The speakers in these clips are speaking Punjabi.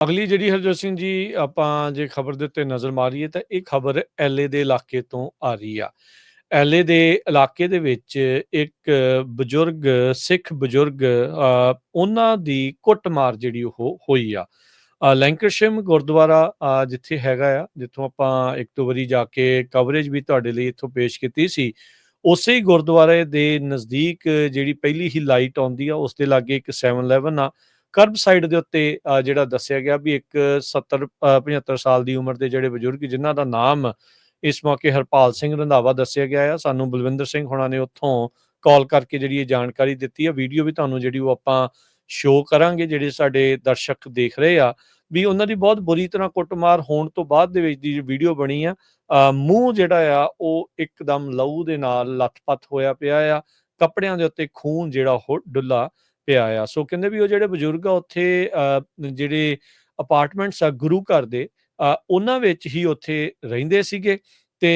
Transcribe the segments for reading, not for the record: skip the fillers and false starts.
ਅਗਲੀ ਜਿਹੜੀ ਹਰਜੋਤ ਸਿੰਘ ਜੀ ਆਪਾਂ ਜੇ ਖਬਰ ਦੇ ਉੱਤੇ ਨਜ਼ਰ ਮਾਰੀਏ ਤਾਂ ਇਹ ਖਬਰ ਐਲਏ ਦੇ ਇਲਾਕੇ ਤੋਂ ਆ ਰਹੀ ਆ। ਐਲਏ ਦੇ ਇਲਾਕੇ ਦੇ ਵਿੱਚ ਇੱਕ ਬਜ਼ੁਰਗ ਸਿੱਖ ਬਜ਼ੁਰਗ ਉਹਨਾਂ ਦੀ ਕੁੱਟਮਾਰ ਜਿਹੜੀ ਉਹ ਹੋਈ ਆ। ਲੈਂਕਰਸ਼ਿਮ ਗੁਰਦੁਆਰਾ ਜਿੱਥੇ ਹੈਗਾ ਆ, ਜਿੱਥੋਂ ਆਪਾਂ ਇੱਕ ਦੋ ਵਾਰੀ ਜਾ ਕੇ ਕਵਰੇਜ ਵੀ ਤੁਹਾਡੇ ਲਈ ਇੱਥੋਂ ਪੇਸ਼ ਕੀਤੀ ਸੀ। ਉਸੇ ਹੀ ਗੁਰਦੁਆਰੇ ਦੇ ਨਜ਼ਦੀਕ ਜਿਹੜੀ ਪਹਿਲੀ ਹੀ ਲਾਈਟ ਆਉਂਦੀ ਆ, ਉਸ ਦੇ ਲਾਗੇ ਇੱਕ 7-Eleven ਆ। ਕਰਬ ਸਾਈਡ ਦੇ ਉੱਤੇ ਜਿਹੜਾ ਦੱਸਿਆ ਗਿਆ ਵੀ ਇੱਕ 70-75 ਸਾਲ ਦੀ ਉਮਰ ਦੇ ਜਿਹੜੇ ਬਜ਼ੁਰਗ ਜਿਨ੍ਹਾਂ ਦਾ ਨਾਮ ਇਸ ਮੌਕੇ ਹਰਪਾਲ ਸਿੰਘ ਰੰਧਾਵਾ ਦੱਸਿਆ ਗਿਆ ਆ। ਸਾਨੂੰ ਬਲਵਿੰਦਰ ਸਿੰਘ ਹੋਣਾ ਨੇ ਉੱਥੋਂ ਕਾਲ ਕਰਕੇ ਜਿਹੜੀ ਇਹ ਜਾਣਕਾਰੀ ਦਿੱਤੀ ਆ। ਵੀਡੀਓ ਵੀ ਤੁਹਾਨੂੰ ਜਿਹੜੀ ਉਹ ਆਪਾਂ ਸ਼ੋਅ ਕਰਾਂਗੇ, ਜਿਹੜੇ ਸਾਡੇ ਦਰਸ਼ਕ ਦੇਖ ਰਹੇ ਆ ਵੀ ਉਹਨਾਂ ਦੀ ਬਹੁਤ ਬੁਰੀ ਤਰ੍ਹਾਂ ਕੁੱਟਮਾਰ ਹੋਣ ਤੋਂ ਬਾਅਦ ਦੇ ਵਿੱਚ ਦੀ ਵੀਡੀਓ ਬਣੀ ਆ। ਮੂੰਹ ਜਿਹੜਾ ਆ ਉਹ ਇੱਕਦਮ ਲਹੂ ਦੇ ਨਾਲ ਲੱਥ-ਪੱਥ ਹੋਇਆ ਪਿਆ ਆ। ਕੱਪੜਿਆਂ ਦੇ ਉੱਤੇ ਖੂਨ ਜਿਹੜਾ ਉਹ ਡੁੱਲਾ ਪਿਆ ਆ। ਸੋ ਕਹਿੰਦੇ ਵੀ ਉਹ ਜਿਹੜੇ ਬਜ਼ੁਰਗ ਆ ਉੱਥੇ ਜਿਹੜੇ ਅਪਾਰਟਮੈਂਟਸ ਆ ਗੁਰੂ ਘਰ ਦੇ, ਉਹਨਾਂ ਵਿੱਚ ਹੀ ਉੱਥੇ ਰਹਿੰਦੇ ਸੀਗੇ ਤੇ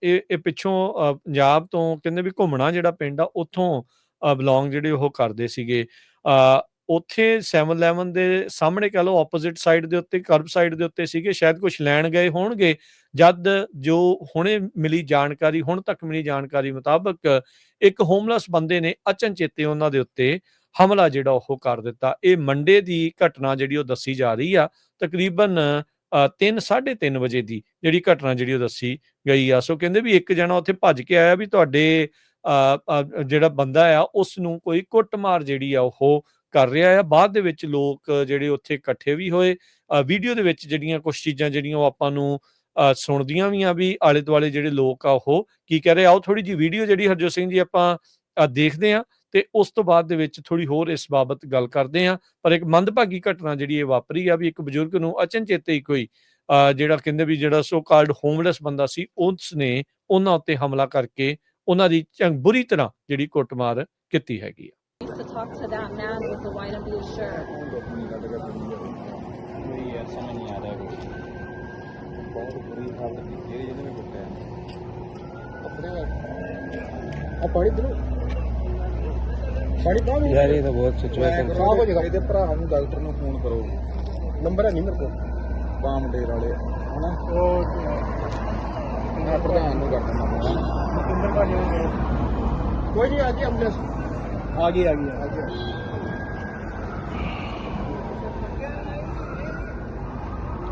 ਇਹ ਪਿੱਛੋਂ ਪੰਜਾਬ ਤੋਂ ਕਹਿੰਦੇ ਵੀ ਘੁੰਮਣਾ ਜਿਹੜਾ ਪਿੰਡ ਆ ਉੱਥੋਂ ਬਿਲੋਂਗ ਜਿਹੜੇ ਉਹ ਕਰਦੇ ਸੀਗੇ। ਉੱਥੇ 7-Eleven ਦੇ ਸਾਹਮਣੇ ਕਹਿ ਲਓ ਆਪੋਜ਼ਿਟ ਸਾਈਡ ਦੇ ਉੱਤੇ ਕਰਬ ਸਾਈਡ ਦੇ ਉੱਤੇ ਸੀਗੇ, ਸ਼ਾਇਦ ਕੁਛ ਲੈਣ ਗਏ ਹੋਣਗੇ। ਜਦ ਜੋ ਹੁਣੇ ਮਿਲੀ ਜਾਣਕਾਰੀ, ਹੁਣ ਤੱਕ ਮਿਲੀ ਜਾਣਕਾਰੀ ਮੁਤਾਬਕ ਇੱਕ ਹੋਮਲੈਸ ਬੰਦੇ ਨੇ ਅਚਨਚੇਤੇ ਉਹਨਾਂ ਦੇ ਉੱਤੇ ਹਮਲਾ ਜਿਹੜਾ ਉਹ ਕਰ ਦਿੱਤਾ। ਇਹ ਮੰਡੇ ਦੀ ਘਟਨਾ ਜਿਹੜੀ ਉਹ ਦੱਸੀ ਜਾ ਰਹੀ ਆ। ਤਕਰੀਬਨ 3-3:30 ਵਜੇ ਦੀ ਜਿਹੜੀ ਘਟਨਾ ਜਿਹੜੀ ਉਹ ਦੱਸੀ ਗਈ ਆ। ਸੋ ਕਹਿੰਦੇ ਵੀ ਇੱਕ ਜਣਾ ਉੱਥੇ ਭੱਜ ਕੇ ਆਇਆ ਵੀ ਤੁਹਾਡੇ ਜਿਹੜਾ ਬੰਦਾ ਆ ਉਸ ਨੂੰ ਕੋਈ ਕੁੱਟਮਾਰ ਜਿਹੜੀ ਆ ਉਹ ਕਰ ਰਿਹਾ ਆ। ਬਾਅਦ ਦੇ ਵਿੱਚ ਲੋਕ ਜਿਹੜੇ ਉੱਥੇ ਇਕੱਠੇ ਵੀ ਹੋਏ। ਵੀਡੀਓ ਦੇ ਵਿੱਚ ਜਿਹੜੀਆਂ ਕੁਛ ਚੀਜ਼ਾਂ ਜਿਹੜੀਆਂ ਉਹ ਆਪਾਂ ਨੂੰ ਸੁਣਦੀਆਂ ਵੀ ਆ ਵੀ ਆਲੇ ਦੁਆਲੇ ਜਿਹੜੇ ਲੋਕ ਆ ਉਹ ਕੀ ਕਹਿ ਰਹੇ। ਆਓ ਥੋੜੀ ਜਿਹੀ ਵੀਡੀਓ ਜਿਹੜੀ ਹਰਜੋਤ ਸਿੰਘ ਜੀ ਆਪਾਂ ਦੇਖਦੇ ਆ ਤੇ ਉਸ ਤੋਂ ਬਾਅਦ ਦੇ ਵਿੱਚ ਥੋੜੀ ਹੋਰ ਇਸ ਬਾਬਤ ਗੱਲ ਕਰਦੇ ਆ। ਪਰ ਇੱਕ ਮੰਦਭਾਗੀ ਘਟਨਾ ਜਿਹੜੀ ਇਹ ਵਾਪਰੀ ਆ ਵੀ ਇੱਕ ਬਜ਼ੁਰਗ ਨੂੰ ਅਚਨਚੇਤੇ ਹੀ ਕੋਈ ਜਿਹੜਾ ਕਹਿੰਦੇ ਵੀ ਜਿਹੜਾ ਸੋ ਕਾਲਡ ਹੋਮਲੈਸ ਬੰਦਾ ਸੀ ਉਸ ਨੇ ਉਹਨਾਂ ਉੱਤੇ ਹਮਲਾ ਕਰਕੇ ਉਹਨਾਂ ਦੀ ਬੁਰੀ ਤਰ੍ਹਾਂ ਜਿਹੜੀ ਕੁੱਟਮਾਰ ਕੀਤੀ ਹੈਗੀ ਆ। To talk to that man with the white and blue shirt. समझ नहीं आ रहा है कुछ। बहुत बुरी हालत की है ਜਿਹਨੇ ਕੁੱਟਿਆ ਆਪਣੇ ਆ ਪਾਣੀ ਦਿਓ ਪਾਣੀ ਪਾਓ ਯਾਰ। ਇਹ ਤਾਂ ਬਹੁਤ ਸਿਚੁਏਸ਼ਨ ਖਰਾਬ ਹੋ ਜਾਏਗਾ। ਇਹਦੇ ਭਰਾ ਨੂੰ ਡਾਕਟਰ ਨੂੰ ਫੋਨ ਕਰੋ, ਨੰਬਰ ਹੈ ਨਹੀਂ ਮੇਰੇ ਕੋਲ। ਬਾਮ ਡੇਰ ਵਾਲੇ ਹਨਾ ਉਹ ਮੈਂ ਪ੍ਰਧਾਨ ਨੂੰ ਕਰ ਦਿੰਦਾ ਨੰਬਰ ਭਾਜੀ। ਕੋਈ ਨਹੀਂ, ਆ ਗਈ ਐਂਬੂਲੈਂਸ, आ गई।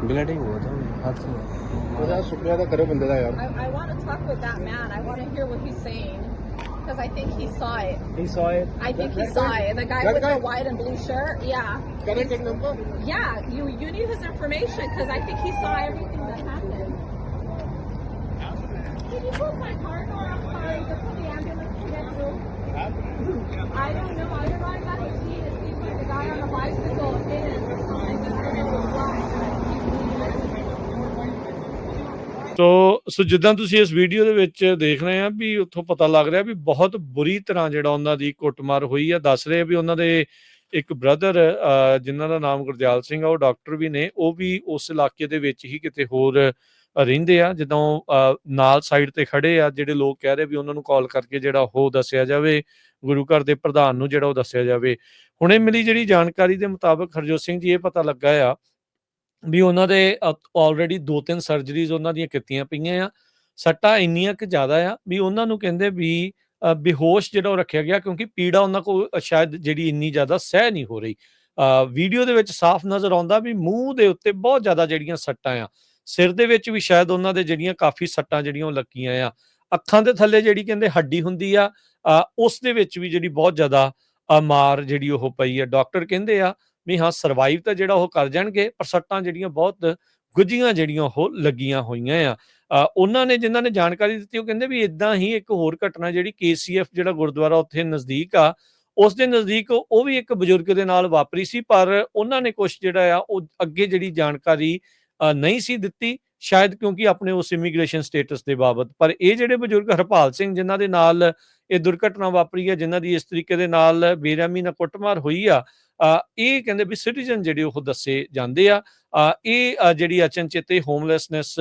ब्लडिंग हुआ था हाथ से। थोड़ा शुक्रिया तो करो बंदे का यार। I want to talk with that man. I want to hear what he's saying because I think he saw it. He saw it. I think he saw it. The guy with the white and blue shirt. Yeah. Can I take number? Yeah. You need his information because I think he saw everything that happened. Can you put my car door? I'm sorry. Just for the ambulance to get through. I don't know. I don't know. I got to see it. It seems like the guy on the bicycle didn't or something. I don't know why. ਸੋ ਜਿੱਦਾਂ ਤੁਸੀਂ ਇਸ ਵੀਡੀਓ ਦੇ ਵਿੱਚ ਦੇਖ ਰਹੇ ਆ ਵੀ ਉੱਥੋਂ ਪਤਾ ਲੱਗ ਰਿਹਾ ਵੀ ਬਹੁਤ ਬੁਰੀ ਤਰ੍ਹਾਂ ਜਿਹੜਾ ਉਹਨਾਂ ਦੀ ਕੁੱਟਮਾਰ ਹੋਈ ਆ। ਦੱਸ ਰਹੇ ਵੀ ਉਹਨਾਂ ਦੇ ਇੱਕ ਬ੍ਰਦਰ ਜਿਨ੍ਹਾਂ ਦਾ ਨਾਮ ਗੁਰਦਿਆਲ ਸਿੰਘ ਆ, ਉਹ ਡਾਕਟਰ ਵੀ ਨੇ, ਉਹ ਵੀ ਉਸ ਇਲਾਕੇ ਦੇ ਵਿੱਚ ਹੀ ਕਿਤੇ ਹੋਰ ਰਹਿੰਦੇ ਆ। ਜਦੋਂ ਨਾਲ ਸਾਈਡ ਤੇ ਖੜੇ ਆ ਜਿਹੜੇ ਲੋਕ ਕਹਿ ਰਹੇ ਵੀ ਉਹਨਾਂ ਨੂੰ ਕਾਲ ਕਰਕੇ ਜਿਹੜਾ ਉਹ ਦੱਸਿਆ ਜਾਵੇ, ਗੁਰੂ ਘਰ ਦੇ ਪ੍ਰਧਾਨ ਨੂੰ ਜਿਹੜਾ ਉਹ ਦੱਸਿਆ ਜਾਵੇ। ਹੁਣੇ ਮਿਲੀ ਜਿਹੜੀ ਜਾਣਕਾਰੀ ਦੇ ਮੁਤਾਬਕ ਹਰਜੋਤ ਸਿੰਘ ਜੀ ਇਹ ਪਤਾ ਲੱਗਾ ਆ ਵੀ ਉਹਨਾਂ ਦੇ ਆਲਰੇਡੀ 2-3 ਸਰਜਰੀਜ਼ ਉਹਨਾਂ ਦੀਆਂ ਕੀਤੀਆਂ ਪਈਆਂ ਆ। ਸੱਟਾਂ ਇੰਨੀਆਂ ਕੁ ਜ਼ਿਆਦਾ ਆ ਵੀ ਉਹਨਾਂ ਨੂੰ ਕਹਿੰਦੇ ਵੀ ਬੇਹੋਸ਼ ਜਿਹੜਾ ਉਹ ਰੱਖਿਆ ਗਿਆ ਕਿਉਂਕਿ ਪੀੜਾ ਉਹਨਾਂ ਕੋਲ ਸ਼ਾਇਦ ਜਿਹੜੀ ਇੰਨੀ ਜ਼ਿਆਦਾ ਸਹਿ ਨਹੀਂ ਹੋ ਰਹੀ। ਵੀਡੀਓ ਦੇ ਵਿੱਚ ਸਾਫ਼ ਨਜ਼ਰ ਆਉਂਦਾ ਵੀ ਮੂੰਹ ਦੇ ਉੱਤੇ ਬਹੁਤ ਜ਼ਿਆਦਾ ਜਿਹੜੀਆਂ ਸੱਟਾਂ ਆ, ਸਿਰ ਦੇ ਵਿੱਚ ਵੀ ਸ਼ਾਇਦ ਉਹਨਾਂ ਦੇ ਜਿਹੜੀਆਂ ਕਾਫੀ ਸੱਟਾਂ ਜਿਹੜੀਆਂ ਉਹ ਲੱਗੀਆਂ ਆ। ਅੱਖਾਂ ਦੇ ਥੱਲੇ ਜਿਹੜੀ ਕਹਿੰਦੇ ਹੱਡੀ ਹੁੰਦੀ ਆ, ਉਸ ਦੇ ਵਿੱਚ ਵੀ ਜਿਹੜੀ ਬਹੁਤ ਜ਼ਿਆਦਾ ਮਾਰ ਜਿਹੜੀ ਉਹ ਪਈ ਆ। ਡਾਕਟਰ ਕਹਿੰਦੇ ਆ ਵੀ ਹਾਂ ਸਰਵਾਈਵ ਤਾਂ ਜਿਹੜਾ ਉਹ ਕਰ ਜਾਣਗੇ, ਪਰ ਸੱਟਾਂ ਜਿਹੜੀਆਂ ਬਹੁਤ ਗੁੱਝੀਆਂ ਜਿਹੜੀਆਂ ਉਹ ਲੱਗੀਆਂ ਹੋਈਆਂ ਆ। ਉਹਨਾਂ ਨੇ ਜਿਨ੍ਹਾਂ ਨੇ ਜਾਣਕਾਰੀ ਦਿੱਤੀ ਉਹ ਕਹਿੰਦੇ ਵੀ ਇਦਾਂ ਹੀ ਇੱਕ ਹੋਰ ਘਟਨਾ ਜਿਹੜੀ KCF ਜਿਹੜਾ ਗੁਰਦੁਆਰਾ ਉੱਥੇ ਨਜ਼ਦੀਕ ਆ, ਉਸ ਦੇ ਨਜ਼ਦੀਕ ਉਹ ਵੀ ਇੱਕ ਬਜ਼ੁਰਗ ਦੇ ਨਾਲ ਵਾਪਰੀ ਸੀ। ਪਰ ਉਹਨਾਂ ਨੇ ਕੁਛ ਜਿਹੜਾ ਆ ਉਹ ਅੱਗੇ ਜਿਹੜੀ ਜਾਣਕਾਰੀ ਨਹੀਂ ਸੀ ਦਿੱਤੀ, ਸ਼ਾਇਦ ਕਿਉਂਕਿ ਆਪਣੇ ਉਸ ਇਮੀਗ੍ਰੇਸ਼ਨ ਸਟੇਟਸ ਦੇ ਬਾਬਤ। ਪਰ ਇਹ ਜਿਹੜੇ ਬਜ਼ੁਰਗ ਹਰਪਾਲ ਸਿੰਘ ਜਿਨ੍ਹਾਂ ਦੇ ਨਾਲ ਇਹ ਦੁਰਘਟਨਾ ਵਾਪਰੀ ਹੈ, ਜਿਨ੍ਹਾਂ ਦੀ ਇਸ ਤਰੀਕੇ ਦੇ ਨਾਲ ਬੇਰਹਿਮੀ ਨਾਲ ਕੁੱਟਮਾਰ ਹੋਈ ਆ, ਇਹ ਕਹਿੰਦੇ ਵੀ ਸਿਟੀਜ਼ਨ ਜਿਹੜੇ ਉਹ ਦੱਸੇ ਜਾਂਦੇ ਆ। ਇਹ ਜਿਹੜੀ ਅਚਨਚੇਤੇ ਹੋਮਲੈਸਨੈਸ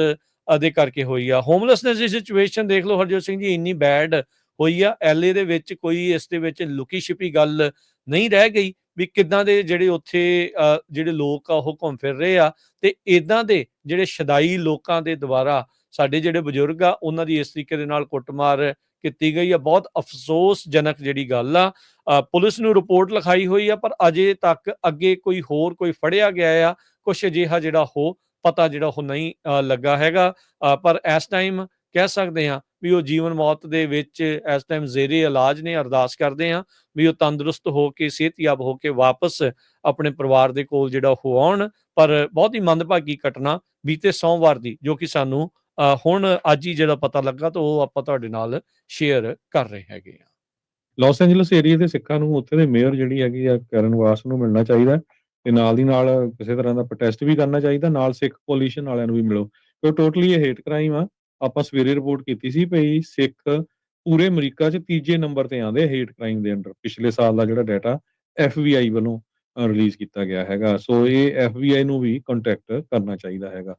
ਦੇ ਕਰਕੇ ਹੋਈ ਆ। ਹੋਮਲੈਸਨੈਸ ਦੀ ਸਿਚੁਏਸ਼ਨ ਦੇਖ ਲਓ ਹਰਜੋਤ ਸਿੰਘ ਜੀ, ਇੰਨੀ ਬੈਡ ਹੋਈ ਆ। LA ਦੇ ਵਿੱਚ ਕੋਈ ਇਸ ਦੇ ਵਿੱਚ ਲੁਕੀ ਛਿਪੀ ਗੱਲ ਨਹੀਂ ਰਹਿ ਗਈ ਵੀ ਕਿੱਦਾਂ ਦੇ ਜਿਹੜੇ ਉੱਥੇ ਜਿਹੜੇ ਲੋਕ ਆ ਉਹ ਘੁੰਮ ਫਿਰ ਰਹੇ ਆ, ਤੇ ਇੱਦਾਂ ਦੇ ਜਿਹੜੇ ਸ਼ਦਾਈ ਲੋਕਾਂ ਦੇ ਦੁਆਰਾ ਸਾਡੇ ਜਿਹੜੇ ਬਜ਼ੁਰਗ ਆ ਉਹਨਾਂ ਦੀ ਇਸ ਤਰੀਕੇ ਦੇ ਨਾਲ ਕੁੱਟਮਾਰ ਕੀਤੀ ਗਈ ਆ। ਬਹੁਤ ਅਫਸੋਸਜਨਕ ਜਿਹੜੀ ਗੱਲ ਆ। ਪੁਲਿਸ ਨੂੰ ਰਿਪੋਰਟ ਲਿਖਾਈ ਹੋਈ ਆ, ਪਰ ਅਜੇ ਤੱਕ ਅੱਗੇ ਕੋਈ ਫੜਿਆ ਗਿਆ ਆ ਕੁਛ ਅਜਿਹਾ ਜਿਹੜਾ ਉਹ ਪਤਾ ਜਿਹੜਾ ਉਹ ਨਹੀਂ ਲੱਗਾ ਹੈਗਾ। ਪਰ ਇਸ ਟਾਈਮ ਕਹਿ ਸਕਦੇ ਹਾਂ ਵੀ ਉਹ ਜੀਵਨ ਮੌਤ ਦੇ ਵਿੱਚ ਇਸ ਟਾਈਮ ਜ਼ੇਰੇ ਇਲਾਜ ਨੇ। ਅਰਦਾਸ ਕਰਦੇ ਹਾਂ ਵੀ ਉਹ ਤੰਦਰੁਸਤ ਹੋ ਕੇ ਸਿਹਤਯਾਬ ਹੋ ਕੇ ਵਾਪਸ ਆਪਣੇ ਪਰਿਵਾਰ ਦੇ ਕੋਲ ਜਿਹੜਾ ਉਹ ਆਉਣ। ਪਰ ਬਹੁਤ ਹੀ ਮੰਦਭਾਗੀ ਘਟਨਾ ਬੀਤੇ ਸੋਮਵਾਰ ਦੀ, ਜੋ ਕਿ ਸਾਨੂੰ ਹੁਣ ਅੱਜ ਹੀ ਜਿਹੜਾ ਪਤਾ ਲੱਗਾ, ਤਾਂ ਉਹ ਆਪਾਂ ਤੁਹਾਡੇ ਨਾਲ ਸ਼ੇਅਰ ਕਰ ਰਹੇ ਹੈਗੇ ਆ। ਲਾਸ ਐਂਜਲਸ ਏਰੀਏ ਦੇ ਸਿੱਖਾਂ ਨੂੰ ਉੱਥੇ ਦੇ ਮੇਅਰ ਜਿਹੜੀ ਹੈਗੀ ਆ ਕਰਨ ਵਾਸ ਨੂੰ ਮਿਲਣਾ ਚਾਹੀਦਾ, ਤੇ ਨਾਲ ਦੀ ਨਾਲ ਕਿਸੇ ਤਰ੍ਹਾਂ ਦਾ ਪ੍ਰੋਟੈਸਟ ਵੀ ਕਰਨਾ ਚਾਹੀਦਾ, ਨਾਲ ਸਿੱਖ ਕੋਲੀਸ਼ਨ ਵਾਲਿਆਂ ਨੂੰ ਵੀ ਮਿਲੋ, ਕਿਉਂਕਿ ਟੋਟਲੀ ਇਹ ਹੇਟ ਕ੍ਰਾਈਮ ਆ। ਆਪਾਂ ਸਵੇਰੇ ਰਿਪੋਰਟ ਕੀਤੀ ਸੀ ਭਈ ਸਿੱਖ ਪੂਰੇ ਅਮਰੀਕਾ 'ਚ ਤੀਜੇ ਨੰਬਰ ਤੇ ਆਉਂਦੇ ਹੇਟ ਕ੍ਰਾਈਮ ਦੇ ਅੰਡਰ। ਪਿਛਲੇ ਸਾਲ ਦਾ ਜਿਹੜਾ ਡਾਟਾ FBI ਵੱਲੋਂ ਰਿਲੀਜ਼ ਕੀਤਾ ਗਿਆ ਹੈਗਾ। ਸੋ ਇਹ FBI ਨੂੰ ਵੀ ਕੰਟੈਕਟ ਕਰਨਾ ਚਾਹੀਦਾ ਹੈਗਾ।